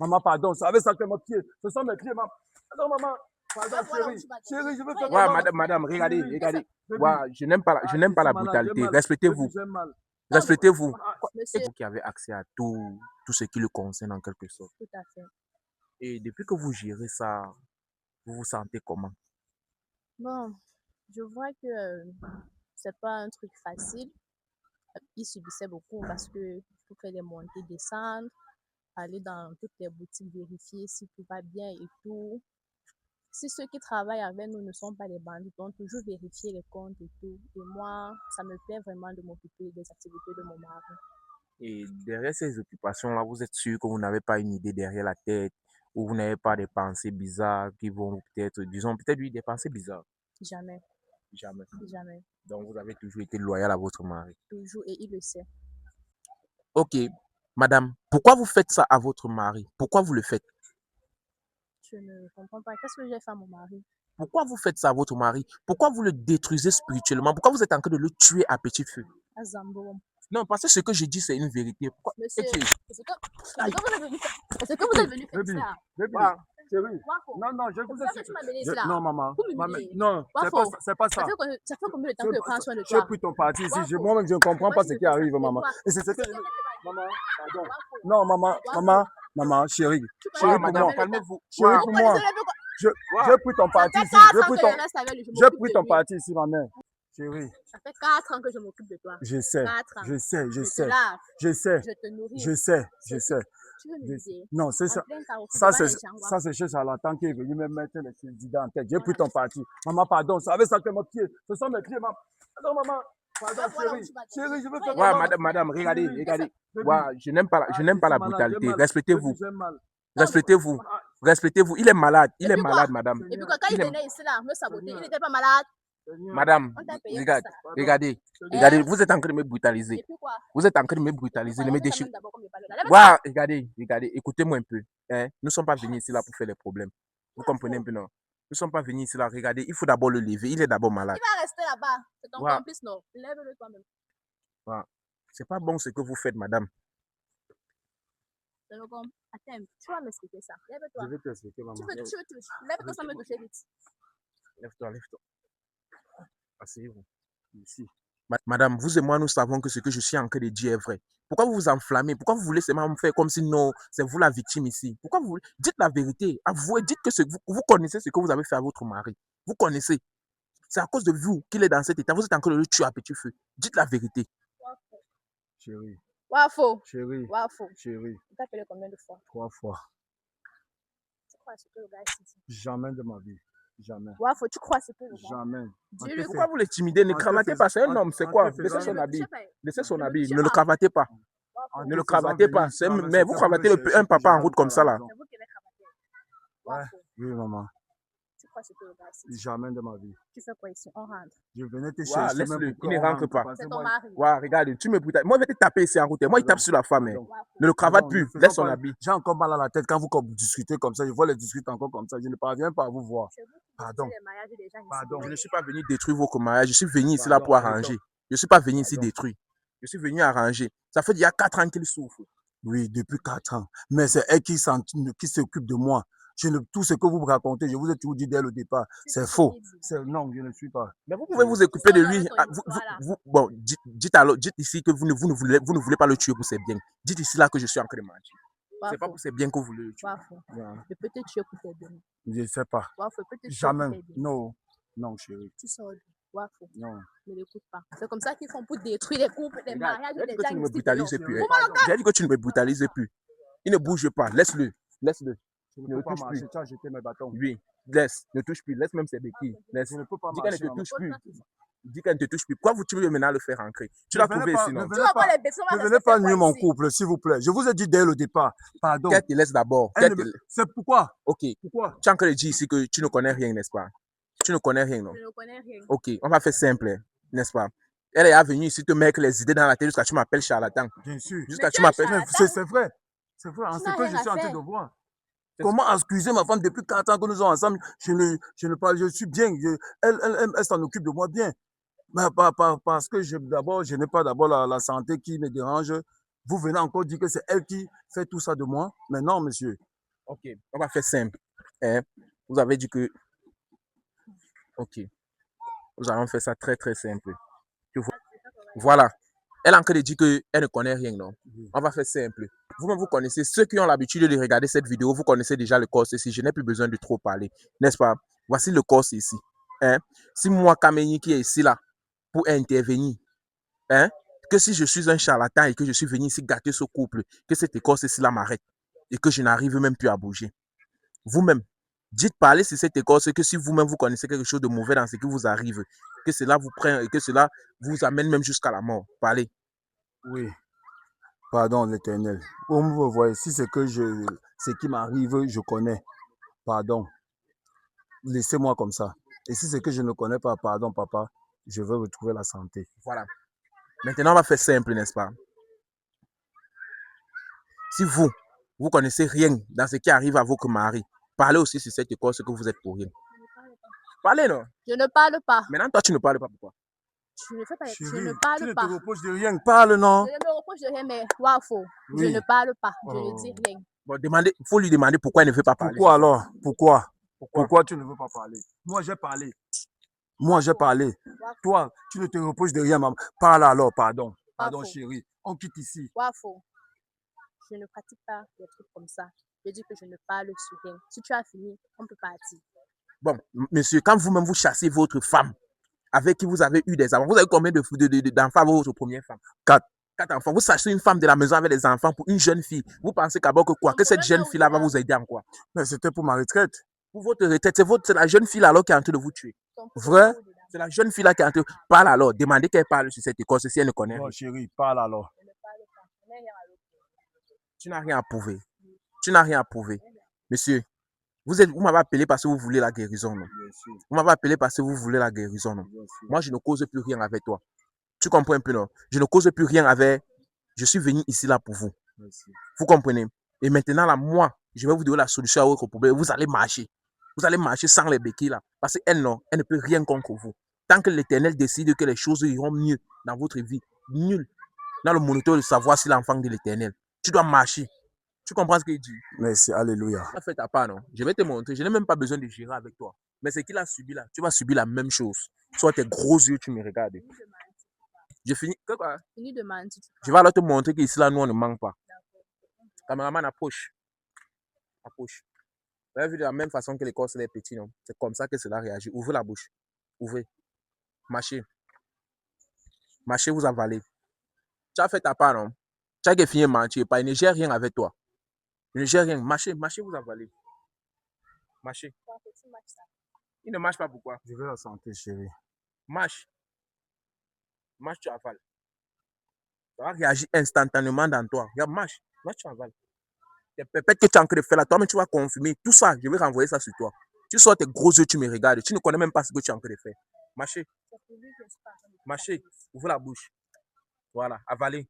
Maman, pardon, ça avait sacré mes pieds. Ce sont mes pieds, maman. Non, maman. Pardon, chérie. Chérie, je veux faire Ouais, comment? madame, regardez, Chérie. regardez. Baby. Ouais, je n'aime pas, je Ah, n'aime je pas suis la malade, j'ai brutalité. mal. Respectez-vous. Baby, j'ai mal. Respectez-vous. Monsieur, Vous qui avez accès à tout ce qui le concerne en quelque sorte. tout à fait. Et depuis que vous gérez ça, vous vous sentez comment? Bon, je vois que c'est pas un truc facile. Il subissait beaucoup parce que faut faire des montées, descendre, aller dans toutes les boutiques, vérifier si tout va bien et tout. Si ceux qui travaillent avec nous ne sont pas des bandits, ils vont toujours vérifier les comptes et tout. Et moi, ça me plaît vraiment de m'occuper des activités de mon mari. Et derrière ces occupations-là, vous êtes sûr que vous n'avez pas une idée derrière la tête ou vous n'avez pas des pensées bizarres qui vont peut-être, disons, peut-être lui, des pensées bizarres? Jamais, Jamais. jamais, Donc, vous avez toujours été loyal à votre mari. toujours, et il le sait. Ok, madame, pourquoi vous faites ça à votre mari? Pourquoi vous le faites? Je ne comprends pas. Qu'est-ce que j'ai fait à mon mari? Pourquoi vous faites ça à votre mari? Pourquoi vous le détruisez spirituellement? Pourquoi vous êtes en train de le tuer à petit feu? À Zambo. Non, parce que ce que je dis, c'est une vérité. Pourquoi? Monsieur, Ok. est-ce que vous êtes venu faire? Est-ce que vous êtes venu faire Baby. ça? Baby. Ah, Chérie. Wafo, Non, non, je c'est vous pour ça que tu m'as donné ici Non, là. maman. Pour Maman, m'humilier. non, Wafo, c'est pas ça. ça fait combien de temps que je prends soin de J'ai toi? pris ton parti ici. Wafo, Moi-même, je ne comprends pourquoi pas tu ce me qui fais ça? arrive, Et maman. toi? Et c'est ce que... Est-ce que Maman, pardon. Wafo, Non, maman, Wafo, maman, maman, chérie. tu Chérie ouais, pour madame, moi. calmez-vous. Chérie Ouais, pour pourquoi moi. désolé, pourquoi? J'ai pris ton Ça parti fait ici. 4 ans que je reste avec lui, je J'ai m'occupe pris de ton lui. parti ici, ma mère. Chérie, Ça fait 4 ans que je m'occupe de toi. je sais, 4 ans. je sais, je Je te sais, lave, je sais, je te nourris. je sais, je C'est sais. tout. Tu veux me Je sais. dire? Non, c'est En ça. plein carrefour, Ça, devant c'est les gens, ça, c'est Wafo. chez Charlatan qui est venu me mettre le président en tête. J'ai pris ton parti. Maman, pardon, ça avait sacré mes pieds. Ce sont mes pieds, maman. Non, maman. Pardon, Voilà où chérie. tu vas te Chérie, je veux faire ouais, comment? madame, regardez, Chérie. regardez. Baby. Ouais, je n'aime pas, je Ah, n'aime je pas suis la malade, j'ai brutalité. mal. Respectez-vous. Baby, j'ai mal. Respectez-vous. Ah, Respectez-vous. Il est malade. Et Il est puis quoi? malade, madame. Et puis quoi, quand il Il est... venait ici là, me saboter, Seigneur, il n'était pas malade. Seigneur, Madame, On t'a payé pour regarde, ça. pardon. regardez, Seigneur. regardez, Hein? vous êtes en train de me brutaliser. Et puis quoi? Vous êtes en train de me Et puis brutaliser, quoi? de me Lève ta déchirer. main d'abord comme je parle là. Lève Ouais, ça. regardez, regardez, écoutez-moi un peu. Hein? Nous ne sommes pas venus ici là pour faire les problèmes. Vous comprenez un peu, non? Nous ne sommes pas venus ici là, regardez, il faut d'abord le lever. Il est d'abord malade. Il va rester là-bas. C'est ton Ouais, complice, non? Lève-le toi-même. ouais. C'est pas bon ce que vous faites, madame. C'est le com. Attends, tu vas m'expliquer ça. Je Lève-toi. vais t'expliquer, maman. Tu veux toucher. Lève-toi sans me toucher vite. Lève-toi, lève-toi. Asseyez-vous. Ici. Madame, vous et moi, nous savons que ce que je suis en train de dire est vrai. Pourquoi vous vous enflammez? Pourquoi vous voulez seulement me faire comme si non, c'est vous la victime ici? Pourquoi vous dites la vérité? Avouez, dites que vous connaissez ce que vous avez fait à votre mari. Vous connaissez. C'est à cause de vous qu'il est dans cet état. Vous êtes en train de le tuer à petit feu. Dites la vérité. Chérie, Wafo. chérie, Wafo. chérie, Tu t'as appelé combien de fois? 3 fois. Tu crois ce que le gars ici dit? Jamais de ma vie. Jamais. Wafo, tu crois ce que le gars Jamais. dis-le. Pourquoi vous le timidez? Ne En te cravatez faisant- pas. C'est un en- homme. C'est en quoi? te Laissez faisant- son habit. Laissez son Ne me habit. touchez Ne le pas. cravatez pas. Wafo. Ne le te faisant cravatez pas. venir, C'est- non, Mais c'était vous pour cravatez me chercher un papa que en j'arrive route comme à ça la là. maison. C'est vous qui l'avez cravaté. Ouais. Wafo. Oui, maman. Tu crois ce que le gars ici dit? Jamais de ma vie. Tu fais quoi ici? On rentre. Je venais te Ouais, chercher même laisse-le. pour Il ne qu'on rentre rentre. pas. Parce C'est que ton moi, mari. Ouais, regarde, tu me brutalises. Moi, je vais te taper ici en route. Moi, il tape pardon, sur la femme. Hein. pardon. Wafo. Ne le cravate Pardon, plus. ne faisons Laisse son pas- habit. J'ai encore mal à la tête quand vous discutez comme ça. Je vois les discuter encore comme ça. Je ne parviens pas à vous voir. C'est vous qui Pardon. détruisez les mariages des gens ici. Pardon. Je ne suis pas venu détruire vos mariages. Je suis venu ici là Pardon, pour arrêtons. arranger. Je ne suis pas venu ici Pardon. détruire. Je suis venu arranger. Ça fait il y a 4 ans qu'il souffre. Oui, depuis 4 ans. Mais c'est elle qui s'occupe de moi. Tout ce que vous me racontez, je vous ai toujours dit dès le départ, Tu c'est t'es faux. qui dit? Non, je ne suis pas. Mais vous pouvez vous occuper de lui. Bon, dites ici que vous ne voulez pas le tuer pour ses biens. Dites ici là que je suis en train de mentir. C'est pas Wafo. pour ses biens que vous voulez le tuer. Wafo. Non, Je peux te tuer pour tes biens. je ne sais pas. Wafo, je peux te tuer pour Jamais. tes biens. Non. Non, chérie. Tu sors d'où? Wafo. Non. Ne l'écoute pas. C'est comme ça qu'ils font pour détruire les couples, les Regarde, mariages j'ai des dit que gens tu ne me ici. brutalises dehors. plus. Vous m'en J'ai dit que tu ne me brutalises plus. Il ne bouge pas. Laisse-le. Laisse-le. Je ne Ne peux pas touche plus. marcher. Tu as jeté mes bâtons. Oui. Laisse. Ne touche plus. Laisse même ses béquilles. Laisse. Je ne peux pas Dis qu'elle ne marcher. te touche plus. Autre chose. Dis qu'elle ne te touche plus. Pourquoi tu veux maintenant le faire ancrer? Tu Ne l'as venez trouvé pas- ici, non? ne Tu venez vas pas- voir les bêtises, on va Ne rester venez pas faire quoi nuire mon ici? couple, s'il vous plaît. Je vous ai dit dès le départ. Pardon. Qu'elle te laisse d'abord. C'est pourquoi? Ok. Pourquoi? Tu es en train de dire ici que tu ne connais rien, n'est-ce pas? Tu ne connais rien, non? Je ne connais rien. Ok, on va faire simple, hein, n'est-ce pas? Elle est venue ici te mettre les idées dans la tête jusqu'à ce que tu m'appelles charlatan. Bien sûr. Jusqu'à Mais ce que tu tu es m'appelles. charlatan. C'est vrai. C'est vrai. En Tu ce n'as que rien je à suis en train faire. de voir. Comment excuser ma femme depuis 4 ans que nous sommes ensemble? Je suis bien. Elle s'en occupe de moi bien. Mais parce que je n'ai pas d'abord la santé qui me dérange. Vous venez encore dire que c'est elle qui fait tout ça de moi. Mais non, monsieur. Ok, on va faire simple. Hein? Vous avez dit que... Ok, nous allons faire ça très très simple. Tu vois? Voilà. Elle est en train de dire qu'elle ne connaît rien, non? On va faire simple. Vous-même, vous connaissez, ceux qui ont l'habitude de regarder cette vidéo, vous connaissez déjà le corps ici. Je n'ai plus besoin de trop parler, n'est-ce pas? Voici le corps ici. Hein? Si moi, Kameni, qui est ici, là, pour intervenir, hein? Que si je suis un charlatan et que je suis venu ici gâter ce couple, que cette écorce ici, là, m'arrête et que je n'arrive même plus à bouger. Vous-même, dites parler sur cette écorce, que si vous-même, vous connaissez quelque chose de mauvais dans ce qui vous arrive, que cela vous prenne et que cela vous amène même jusqu'à la mort. Parlez. Oui. Pardon, l'Éternel. Comme vous voyez, si c'est que ce qui m'arrive, je connais. Pardon. Laissez-moi comme ça. Et si c'est que je ne connais pas, pardon, papa, je veux retrouver la santé. Voilà. Maintenant, on va faire simple, n'est-ce pas? Si vous connaissez rien dans ce qui arrive à votre mari, parlez aussi sur cette écorce que vous êtes pour rien. Parlez, non? Je ne parle pas. Maintenant, toi, tu ne parles pas. Pourquoi? Je ne fais pas. Chérie, Je ne tu parle ne pas. te reproches de rien. Parle, non? Je ne me reproche de rien, mais wafo. Je Oui. ne parle pas. Je ne Oh. dis rien. Bon, il faut lui demander pourquoi il ne veut pas parler. Pourquoi alors? Pourquoi? Pourquoi? Pourquoi tu ne veux pas parler? Moi, j'ai parlé. Moi, j'ai parlé. Wafo. Toi, tu ne te reproches de rien, maman. Parle alors, pardon. Pardon, Wafo. chérie. On quitte ici. Wafo. Je ne pratique pas des trucs comme ça. Je dis que je ne parle sur rien. Si tu as fini, on peut partir. Bon, monsieur, quand vous-même vous chassez votre femme, avec qui vous avez eu des enfants, vous avez combien d'enfants avec votre première femme? 4. 4 enfants. Vous chassez une femme de la maison avec des enfants pour une jeune fille. Vous pensez qu'abord que quoi? Que cette jeune fille-là va vous aider en quoi? Mais c'était pour ma retraite. Pour votre retraite, c'est la jeune fille alors qui est en train de vous tuer. Vrai? C'est la jeune fille là qui est en train de... Parle alors, demandez qu'elle parle sur cette école si elle ne connaît Non, rien. chérie, parle alors. Je ne parle pas. Je n'ai rien à l'autre. Tu n'as rien à prouver. Tu n'as rien à prouver. Monsieur, vous m'avez appelé parce que vous voulez la guérison, non? Bien sûr. Vous m'avez appelé parce que vous voulez la guérison, non? Bien sûr. Moi, je ne cause plus rien avec toi. Tu comprends un peu, non? Je ne cause plus rien avec... Je suis venu ici là pour vous. Merci. Vous comprenez? Et maintenant, là, moi, je vais vous donner la solution à votre problème. Vous allez marcher. Vous allez marcher sans les béquilles là. Parce qu'elle, non, elle ne peut rien contre vous. Tant que l'Éternel décide que les choses iront mieux dans votre vie, nul dans le moniteur de savoir si l'enfant de l'Éternel. Tu dois marcher. Tu comprends ce qu'il dit? Merci, alléluia. Tu as fait ta part, non? Je vais te montrer. Je n'ai même pas besoin de gérer avec toi. Mais ce qu'il a subi là, tu vas subir la même chose. Soit tes gros yeux, tu me regardes. Je finis. Quoi? Fini de mentir. Je vais alors te montrer qu'ici là, nous, on ne manque pas. Caméraman, approche. Approche. Vous avez vu de la même façon que l'écorce est petit, non? C'est comme ça que cela réagit. Ouvrez la bouche. Ouvrez. Marchez. Marchez, vous avalez. Tu as fait ta part, non? Tu as fini de mentir. Il ne gère rien avec toi. Il ne gère rien. Marchez, marchez, vous avalez. Marchez. Il ne marche pas, pourquoi? Je veux la santé, chérie. Marche. Marche, tu avales. Ça va réagir instantanément dans toi. Regarde, marche. Marche, tu avales. Peut-être que tu es en train de faire là, toi, mais tu vas confirmer. Tout ça, je vais renvoyer ça sur toi. Tu sors tes gros yeux, tu me regardes. Tu ne connais même pas ce que tu es en train de faire. Marchez. Marchez. Ouvrez la bouche. Voilà. Avalez.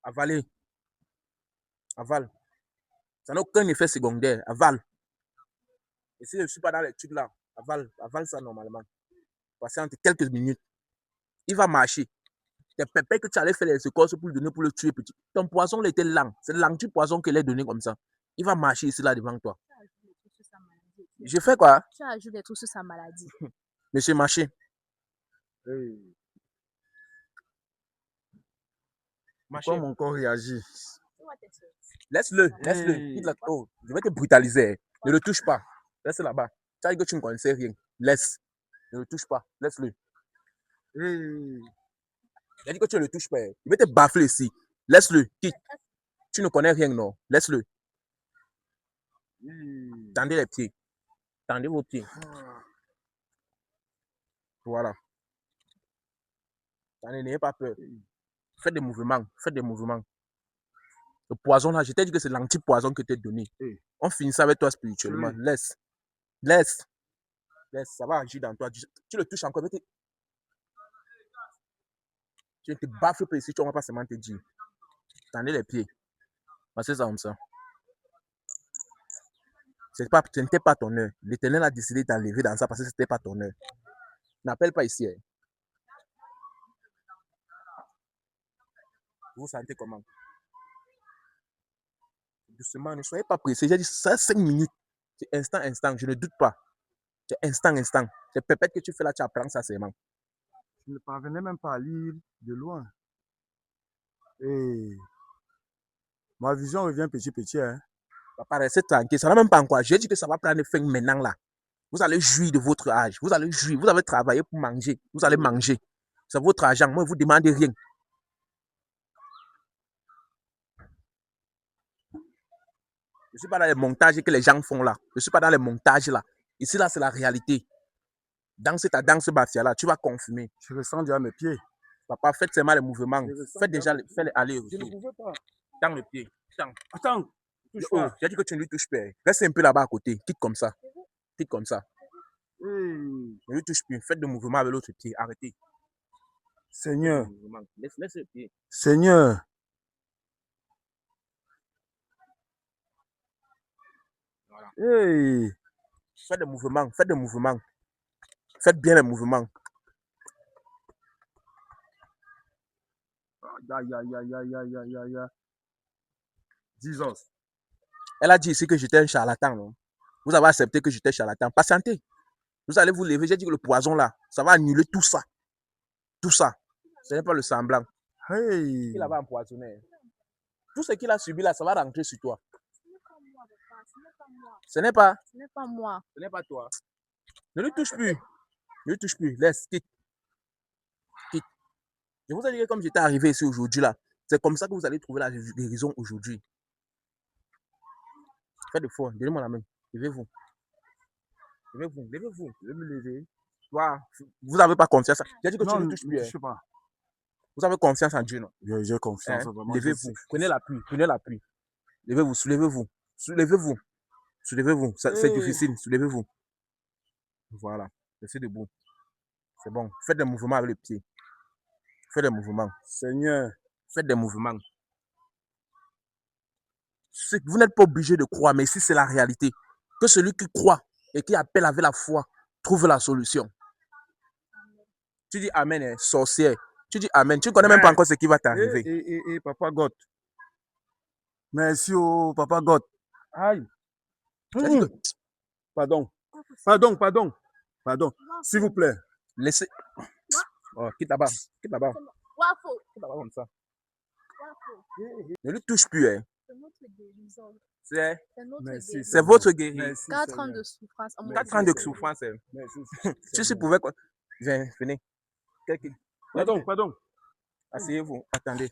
Avalez. Avale. Ça n'a aucun effet secondaire. Avale. Et si je ne suis pas dans l'étude là, avale. Avale ça normalement. Passez entre quelques minutes. Il va marcher. C'est pépé que tu allais faire les écorces pour le donner pour le tuer petit. Ton poison il était lent. C'est l'anti-poison qu'il est donné comme ça. Il va marcher ici là devant toi. Je fais quoi? Tu ajoutes des trucs sur sa maladie. Monsieur, marchez. Hey. Marchez. Pourquoi mon corps réagit? Laisse-le, laisse-le. Hey. Oh, je vais te brutaliser. Ne le touche pas. Laisse là-bas. Tu as dit que tu ne connaissais rien. Laisse. Ne le touche pas. Laisse-le. Hey. Il a dit que tu ne le touches pas. Il va te baffler ici. Laisse-le. Quitte. Tu ne connais rien, non? Laisse-le. Tendez les pieds. Tendez vos pieds. Voilà. N'ayez pas peur. Faites des mouvements. Faites des mouvements. Le poison là, je t'ai dit que c'est l'anti-poison que t'ai donné. On finit ça avec toi spirituellement. Laisse. Laisse. Laisse. Ça va agir dans toi. Tu le touches encore. Tu te baffes ici, tu ne vas pas seulement te dire. Tendez les pieds. C'est ça comme ça. Ce n'était pas ton heure. L'Éternel a décidé d'enlever dans ça parce que ce n'était pas ton heure. N'appelle pas ici. Hein. Vous vous sentez comment? Doucement, ne soyez pas pressé. J'ai dit ça 5 minutes. C'est instant, instant. Je ne doute pas. C'est instant, instant. C'est peut-être que tu fais là, tu apprends ça seulement. Je ne parvenais même pas à lire de loin. Et ma vision revient petit petit. Hein. Papa, restez tranquille. Ça n'a même pas encore. J'ai dit que ça va prendre fin maintenant là. Vous allez jouir de votre âge. Vous allez jouir. Vous avez travaillé pour manger. Vous allez manger. C'est votre argent. Moi, je ne vous demande rien. Je ne suis pas dans les montages que les gens font là. Je ne suis pas dans les montages là. Ici, là, c'est la réalité. Danse ta danse bafia là. Tu vas confirmer. Je ressens déjà mes pieds. Papa, faites seulement les mouvements. Faites déjà faites les aller. Je ne pouvais pas. Tends le pied. Tends. Attends. Oh, j'ai dit que tu ne lui touches pas. Reste un peu là-bas à côté. Quitte comme ça. Quitte comme ça. Hey. Ne lui touche plus. Faites des mouvements avec l'autre pied. Arrêtez. Seigneur. Laisse le pied. Seigneur. Voilà. Hey. Faites des mouvements. Faites des mouvements. Faites bien les mouvements. Aïe, aïe, aïe, aïe, aïe, aïe, aïe, aïe. 10 ans. Elle a dit ici que j'étais un charlatan. Non? Vous avez accepté que j'étais charlatan. Patientez. Vous allez vous lever. J'ai dit que le poison là, ça va annuler tout ça. Tout ça. Ce n'est pas le semblant. Hey. Il va empoisonner. Tout ce qu'il a subi là, ça va rentrer sur toi. Ce n'est pas. Ce n'est pas moi. Ce n'est pas toi. Ne lui touche plus. Ne lui touche plus. Laisse. Quitte. Quitte. Je vous ai dit que comme j'étais arrivé ici aujourd'hui là, c'est comme ça que vous allez trouver la guérison aujourd'hui. Faites de fort. Donnez-moi la main. Levez-vous. Levez-vous. Levez-vous. Je vais me lever. Vous n'avez pas confiance. J'ai dit que tu Non, ne touches plus. ne touche pas. Vous avez confiance en Dieu, non? J'ai confiance. Hein? Vraiment. Levez-vous. Prenez l'appui. Prenez l'appui. Levez-vous. Soulevez-vous. Soulevez-vous. Soulevez-vous. C'est Hey. difficile. Soulevez-vous. Voilà. Restez debout. C'est bon. Faites des mouvements avec le pied. Faites des mouvements. Seigneur. Faites des mouvements. Vous n'êtes pas obligé de croire, mais ici, c'est la réalité. Que celui qui croit et qui appelle avec la foi trouve la solution. Tu dis Amen, hein, sorcière. Tu dis Amen. Tu ne connais même pas encore ce qui va t'arriver. Et Papa God. Merci au Papa God. Aïe. Pardon. Pardon, pardon. Pardon. S'il vous plaît. Laissez. Oh, quitte là-bas. Quitte là-bas. Wafo. Quitte là-bas comme ça. Wafo. Ne lui touche plus. Hein. C'est notre guérison. C'est notre Merci, guérison. c'est votre guérison. Merci, 4 ans Seigneur. de souffrance. 4 ans de souffrance. Hein. Merci, Si Seigneur. pouvais. Viens, venez. Pardon, pardon. Asseyez-vous. Attendez.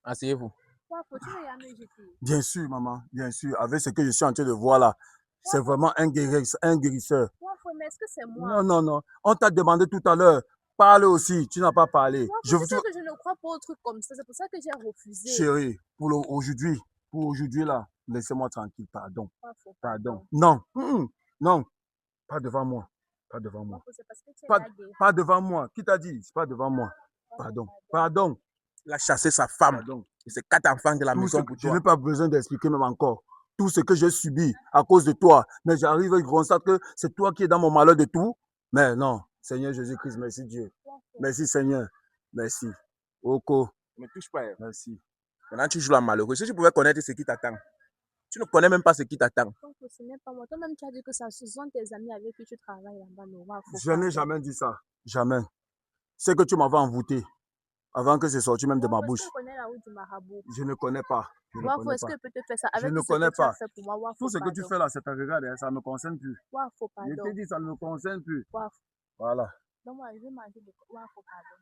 Asseyez-vous. Wafo, tu m'as jamais jeté. Bien sûr, maman. Bien sûr. Avec ce que je suis en train de voir là, c'est vraiment un guérisseur. Wafo, mais est-ce que c'est moi? Non, non, non. On t'a demandé tout à l'heure. Parle aussi. Tu n'as pas parlé. Wafo, Je tu sais que je ne crois pas au truc comme ça. C'est pour ça que j'ai refusé. Chérie, pour aujourd'hui là, laissez-moi tranquille. Pardon. Wafo, Pardon. Non. Non. Pas devant moi. Pas devant moi. Wafo, c'est parce que tu es Pas, la guérison. pas devant moi. Qui t'a dit? C'est pas devant moi. Pardon. Pardon. Il a chassé sa femme. Pardon. Et ses 4 enfants de la Tout maison ce- pour je toi. n'ai pas besoin d'expliquer même encore. Tout ce que j'ai subi à cause de toi. Mais j'arrive et je constate que c'est toi qui es dans mon malheur de tout. Mais non. Seigneur Jésus-Christ, merci Dieu. Wafo. Merci Seigneur. Merci. Oko. Ne me touche pas. Hein. Merci. Maintenant, tu joues la malheureuse. Si tu pouvais connaître ce qui t'attend. Tu ne connais même pas ce qui t'attend. Wafo, ce n'est pas moi. Toi-même, tu as dit que ce sont tes amis avec qui tu travailles là-bas. Non, Wafo, Je n'ai pardon. jamais dit ça. Jamais. C'est que tu m'avais envoûté. Avant que c'est sorti même de ma Wafo, bouche. est-ce que tu connais la route du marabout? Je ne connais pas. Je ne Wafo, connais est-ce pas. que je peux te faire ça Je avec ne tout ce connais que tu as pas. fait pour moi? Wafo, Tout ce que tu pardon. fais là, c'est ta regard, hein, ça ne me concerne plus. Wafo, Je pardon. te dis, ça ne me concerne plus. Wafo. Voilà. Donc, moi, je vais manger de Wafo, pardon.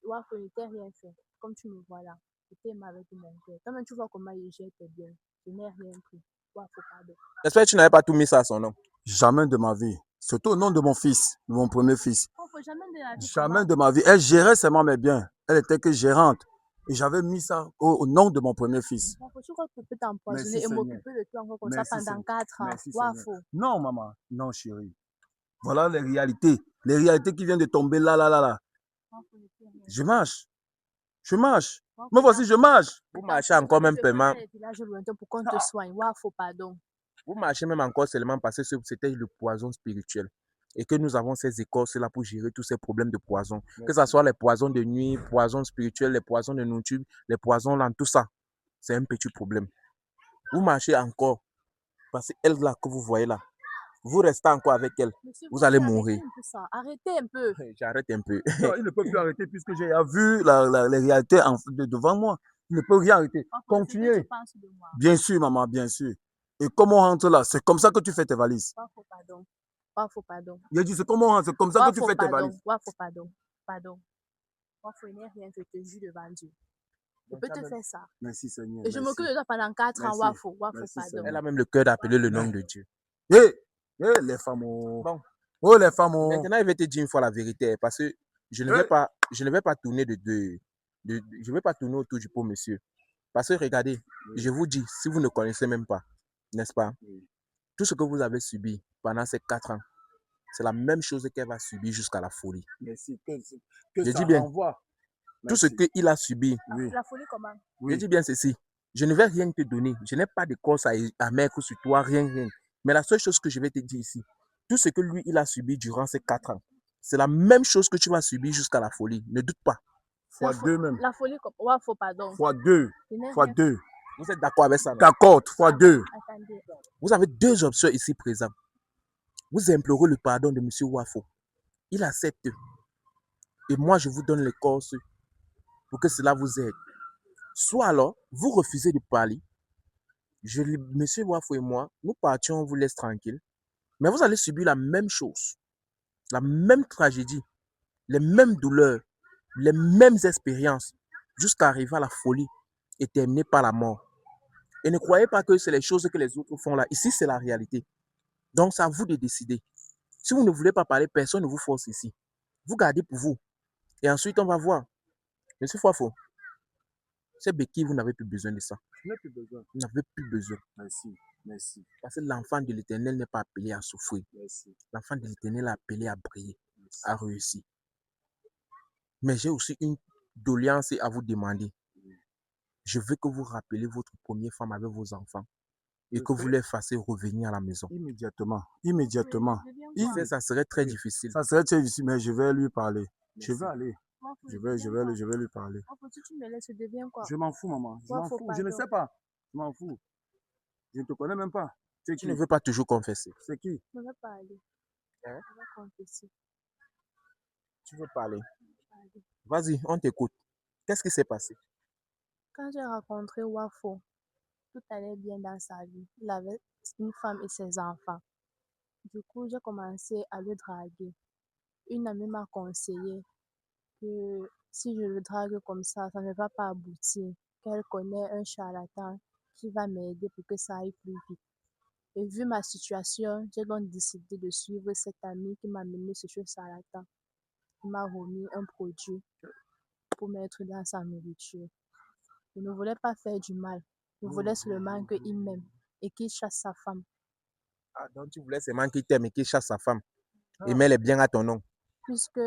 Wafo, je ne t'ai rien fait. Comme tu me vois là, je t'aime avec tout mon cœur. Toi-même, tu vois comment j'ai été bien. Je n'ai rien pris. Wafo, pardon. J'espère que tu n'avais pas tout mis ça à son nom. Jamais de ma vie. Surtout au nom de mon fils, de mon premier fils. Wafo, jamais de la vie. Jamais de ma vie. Elle gérait seulement mes biens. Elle était que gérante. Et j'avais mis ça au nom de mon premier fils. Wafo, tu crois que tu peux t'empoisonner Merci, et Seigneur. m'occuper de toi encore comme Merci, ça pendant Seigneur. 4 ans? Merci, Seigneur. Wafo. Non, maman. Non, chérie. Voilà les réalités. Les réalités qui viennent de tomber là, là, là, là. Wafo, je t'ai rien Je marche. Je marche. Wafo, Me voici, je marche. Vous marchez encore même paiement. les villages lointains pour qu'on te soigne. Wafo, pardon. Vous marchez même encore seulement parce que c'était le poison spirituel. et que nous avons ces écorces-là pour gérer tous ces problèmes de poison. Que ce soit les poisons de nuit, poisons spirituels, les poisons de nourriture, les poisons là, tout ça, c'est un petit problème. Vous marchez encore, parce qu'elle là que vous voyez là, vous restez encore avec elle, Monsieur, vous allez arrêtez mourir. un peu ça. Arrêtez un peu. J'arrête un peu. Non, il ne peut plus arrêter puisque j'ai vu les réalités devant moi. Il ne peut rien arrêter. Papa, ce que Continuez. tu penses de moi. Bien sûr, maman, bien sûr. Et comment on rentre là? C'est comme ça que tu fais tes valises. Wafo, pardon. Wafo, pardon. Il a dit, c'est comment on rentre? C'est comme ça que tu Wafo, fais tes pardon. valises. Wafo, pardon. Pardon. Wafo, il n'est rien, je te jure devant Dieu. Je peux te faire ça. Merci Seigneur. Et je m'occupe de toi pendant 4 ans, Merci. Wafo. Wafo, Merci, pardon. Seigneur. Elle a même le cœur d'appeler le nom de Dieu. Hé, les femmes. Oh, Bon, oh, les femmes. Oh. maintenant, je vais te dire une fois la vérité, parce que je ne vais pas tourner je vais pas tourner autour du pot, monsieur. Parce que regardez, Oui. je vous dis, si vous ne connaissez même pas, n'est-ce pas, Oui. tout ce que vous avez subi pendant ces 4 ans, c'est la même chose qu'elle va subir jusqu'à la folie. Merci. Je ça dis bien, renvoie. tout ce Merci. qu'il a subi, Oui. La folie, comment? je Oui. dis bien ceci, je ne vais rien te donner, je n'ai pas de corse à mettre sur toi, rien. Mais la seule chose que je vais te dire ici, tout ce que lui, il a subi durant ces 4 ans, c'est la même chose que tu vas subir jusqu'à la folie, ne doute pas. Fois 2 même. La folie, Wafo, pardon. Fois 2. Je n'ai Fois rien 2. Vous êtes d'accord avec ça, non? D'accord. Fois 2. Attendez. Vous avez 2 options ici présentes. Vous implorez le pardon de M. Wafo. Il accepte. Et moi, je vous donne les corses pour que cela vous aide. Soit alors, vous refusez de parler. M. Wafo et moi, nous partions, on vous laisse tranquille. Mais vous allez subir la même chose, la même tragédie, les mêmes douleurs, les mêmes expériences, jusqu'à arriver à la folie et terminer par la mort. Et ne croyez pas que c'est les choses que les autres font là. Ici, c'est la réalité. Donc, c'est à vous de décider. Si vous ne voulez pas parler, personne ne vous force ici. Vous gardez pour vous. Et ensuite, on va voir. Monsieur Fouafo, c'est béquille, vous n'avez plus besoin de ça. Je n'ai plus besoin. Vous n'avez plus besoin. Merci. Merci. Parce que l'enfant de l'Éternel n'est pas appelé à souffrir. Merci. L'enfant de l'Éternel est appelé à briller, Merci. à réussir. Mais j'ai aussi une doléance à vous demander. Je veux que vous rappeliez votre première femme avec vos enfants et que vous les fassiez revenir à la maison. Immédiatement. Immédiatement. Ça serait très difficile. Ça serait très difficile, mais je vais lui parler. Merci. Je vais aller. Wafo, Je vais lui parler. Wafo, si tu me laisses, je deviens quoi? Je m'en fous, maman. Je m'en Wafo, fous. Je ne pardon. sais pas. Je m'en fous. Je ne te connais même pas. C'est Tu qui? ne veux pas toujours confesser. C'est qui? Je ne vais pas aller. Hein? Je vais confesser. Tu veux parler. Vas-y, on t'écoute. Qu'est-ce qui s'est passé? Quand j'ai rencontré Wafo, tout allait bien dans sa vie. Il avait une femme et ses enfants. Du coup, j'ai commencé à le draguer. Une amie m'a conseillé que si je le drague comme ça ne va pas aboutir. Qu'elle connaît un charlatan qui va m'aider pour que ça aille plus vite. Et vu ma situation, j'ai donc décidé de suivre cet ami qui m'a mené sur ce charlatan. Il m'a remis un produit pour mettre dans sa nourriture. Je ne voulais pas faire du mal. Je voulais seulement qu'il m'aime et qu'il chasse sa femme. Ah, donc tu voulais seulement qu'il t'aime et qu'il chasse sa femme. Et met les biens à ton nom. Puisque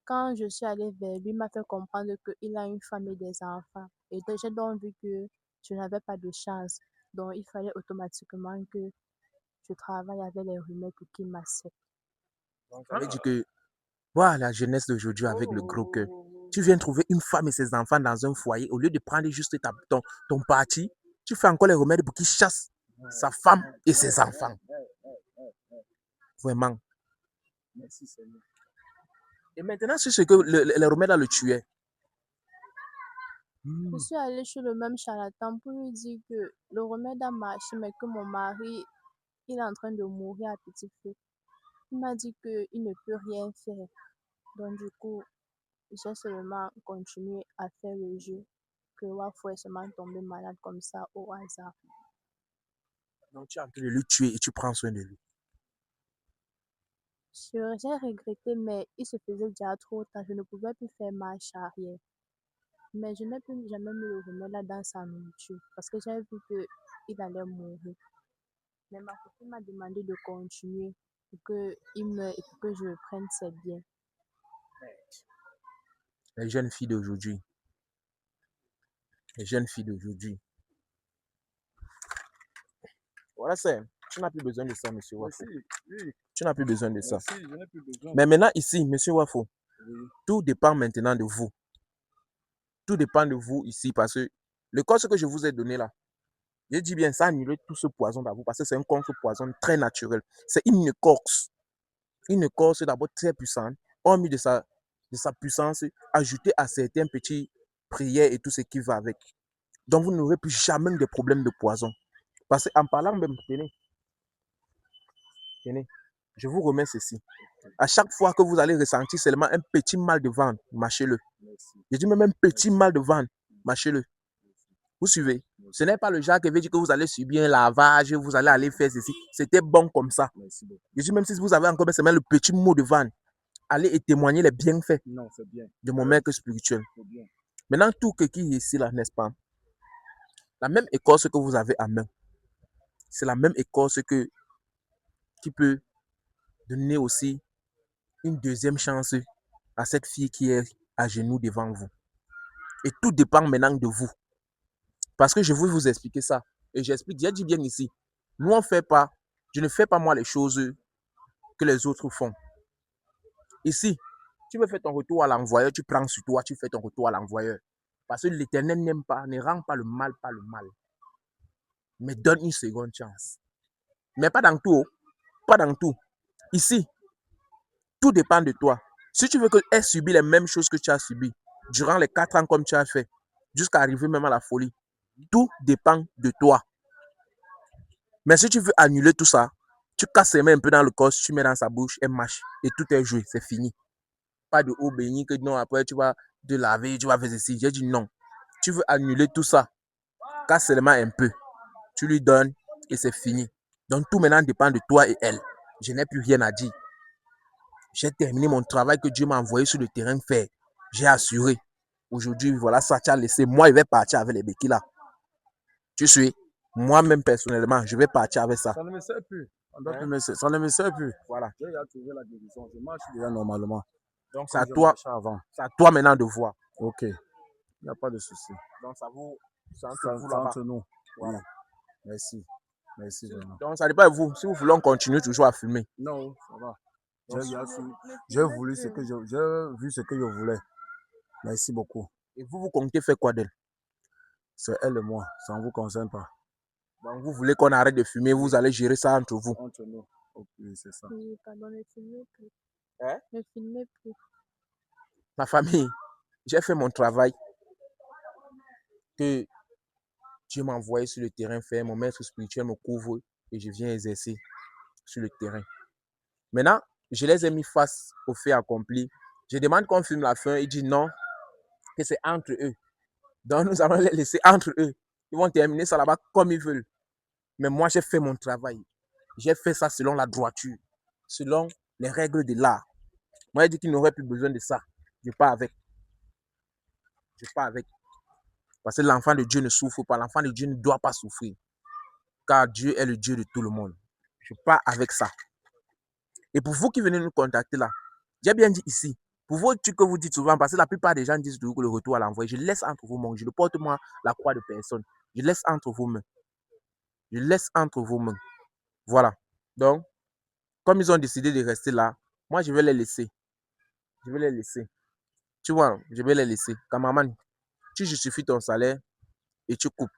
quand je suis allée vers lui, il m'a fait comprendre qu'il a une femme et des enfants. Et j'ai donc vu que je n'avais pas de chance. Donc il fallait automatiquement que je travaille avec les rumeurs pour qu'il m'accepte. Ça veut dire que, voilà la jeunesse d'aujourd'hui avec le gros cœur. Tu viens trouver une femme et ses enfants dans un foyer, au lieu de prendre juste ton parti, tu fais encore les remèdes pour qu'il chasse sa femme et ses enfants. Vraiment. Merci, Seigneur. Et maintenant, c'est ce que les remèdes le tuaient. Je suis allée chez le même charlatan pour lui dire que le remède a marché, mais que mon mari il est en train de mourir à petit feu. Il m'a dit qu'il ne peut rien faire. Donc du coup, j'ai seulement continué à faire le jeu. Que Wafo est seulement tombé malade comme ça au hasard. Donc tu es en train de le tuer et tu prends soin de lui. J'ai regretté, mais il se faisait déjà trop tard. Je ne pouvais plus faire marche arrière. Mais je n'ai plus jamais mis le remède dans sa nourriture parce que j'ai vu qu'il allait mourir. Mais ma copine m'a demandé de continuer pour qu'il meure et pour que je prenne ses biens. Les jeunes filles d'aujourd'hui. Les jeunes filles d'aujourd'hui. Voilà, c'est. Tu n'as plus besoin de ça, monsieur Mais Wafo. si, oui, Tu n'as plus besoin de mais ça. si, je n'ai plus besoin. Mais maintenant, ici, monsieur Wafo, Oui. tout dépend maintenant de vous. Tout dépend de vous ici parce que le corps que je vous ai donné là, je dis bien, ça annule tout ce poison dans vous parce que c'est un contre-poison très naturel. C'est une écorce. Une écorce d'abord très puissante. Hormis de sa puissance, ajoutée à certains petits prières et tout ce qui va avec. Donc vous n'aurez plus jamais de problème de poison. Parce qu'en parlant même, tenez, je vous remets ceci. À chaque fois que vous allez ressentir seulement un petit mal de ventre, mâchez-le. Je dis même un petit mal de ventre, mâchez-le. Vous suivez? Ce n'est pas le genre qui veut dire que vous allez subir un lavage, vous allez aller faire ceci. C'était bon comme ça. Je dis même si vous avez encore seulement le petit mot de ventre, allez et témoigner les bienfaits de mon maître spirituel. Maintenant, tout ce qui est ici, là, n'est-ce pas? La même écorce que vous avez à main, c'est la même écorce qui peut donner aussi une deuxième chance à cette fille qui est à genoux devant vous. Et tout dépend maintenant de vous. Parce que je veux vous expliquer ça. Et j'explique, j'ai dit bien ici. Nous, on fait pas, je ne fais pas moi les choses que les autres font. Ici, tu veux faire ton retour à l'envoyeur, tu prends sur toi, tu fais ton retour à l'envoyeur. Parce que l'Éternel n'aime pas, ne rend pas le mal par le mal. Mais donne une seconde chance. Mais pas dans tout. Pas dans tout. Ici, tout dépend de toi. Si tu veux qu'elle subisse les mêmes choses que tu as subies durant les 4 ans comme tu as fait, jusqu'à arriver même à la folie, tout dépend de toi. Mais si tu veux annuler tout ça, tu casses ses mains un peu dans le corps, tu mets dans sa bouche, elle mâche et tout est joué, c'est fini. Pas de eau bénie que non, après tu vas te laver, tu vas faire ceci. J'ai dit non. Tu veux annuler tout ça, casse seulement un peu. Tu lui donnes et c'est fini. Donc tout maintenant dépend de toi et elle. Je n'ai plus rien à dire. J'ai terminé mon travail que Dieu m'a envoyé sur le terrain faire. J'ai assuré. Aujourd'hui, voilà ça, tu as laissé. Moi, je vais partir avec les béquilles là. Tu suis? Moi-même, personnellement, je vais partir avec ça. Ça ne me sert plus. Hein? Ça ne me sert plus. Voilà. J'ai déjà trouvé la guérison. Je marche déjà normalement. Donc, c'est Comme à je toi, marchais avant. c'est à toi maintenant de voir. Ok. Il n'y a pas de souci. Donc, ça vous, c'est entre Ça, vous ça là-bas. entre nous. Voilà. Oui. Merci. Merci vraiment. Donc, ça dépend de vous. Si vous voulez, on continue toujours à filmer. Non, ça va. Donc, J'ai déjà Mais, mais j'ai filmez voulu ce plus. que j'ai vu ce que je voulais. Merci beaucoup. et vous, vous comptez faire quoi d'elle? C'est elle et moi. Ça ne vous concerne pas. Donc, vous voulez qu'on arrête de fumer, vous allez gérer ça entre vous. Entre nous. Ok, c'est ça. Oui, pardon, ne filmez plus. Hein? Ne filmez plus. Ma famille, j'ai fait mon travail que Dieu m'a envoyé sur le terrain faire. Mon maître spirituel me couvre et je viens exercer sur le terrain. Maintenant, je les ai mis face au fait accompli. Je demande qu'on filme la fin. Il dit non, que c'est entre eux. Donc, nous allons les laisser entre eux. Ils vont terminer ça là-bas comme ils veulent. Mais moi, j'ai fait mon travail. J'ai fait ça selon la droiture, selon les règles de l'art. Moi, il dit qu'il n'aurait plus besoin de ça. Je pars avec. Je pars avec. Parce que l'enfant de Dieu ne souffre pas. L'enfant de Dieu ne doit pas souffrir. Car Dieu est le Dieu de tout le monde. Je pars avec ça. Et pour vous qui venez nous contacter là, j'ai bien dit ici, pour vos trucs que vous dites souvent, parce que la plupart des gens disent toujours que le retour à l'envoi, je laisse entre vos mains. Je ne porte moi la croix de personne. Je laisse entre vos mains. Je laisse entre vos mains. Voilà. Donc, comme ils ont décidé de rester là, moi, je vais les laisser. Je vais les laisser. Tu vois, je vais les laisser. Cameraman, tu justifies ton salaire et tu coupes.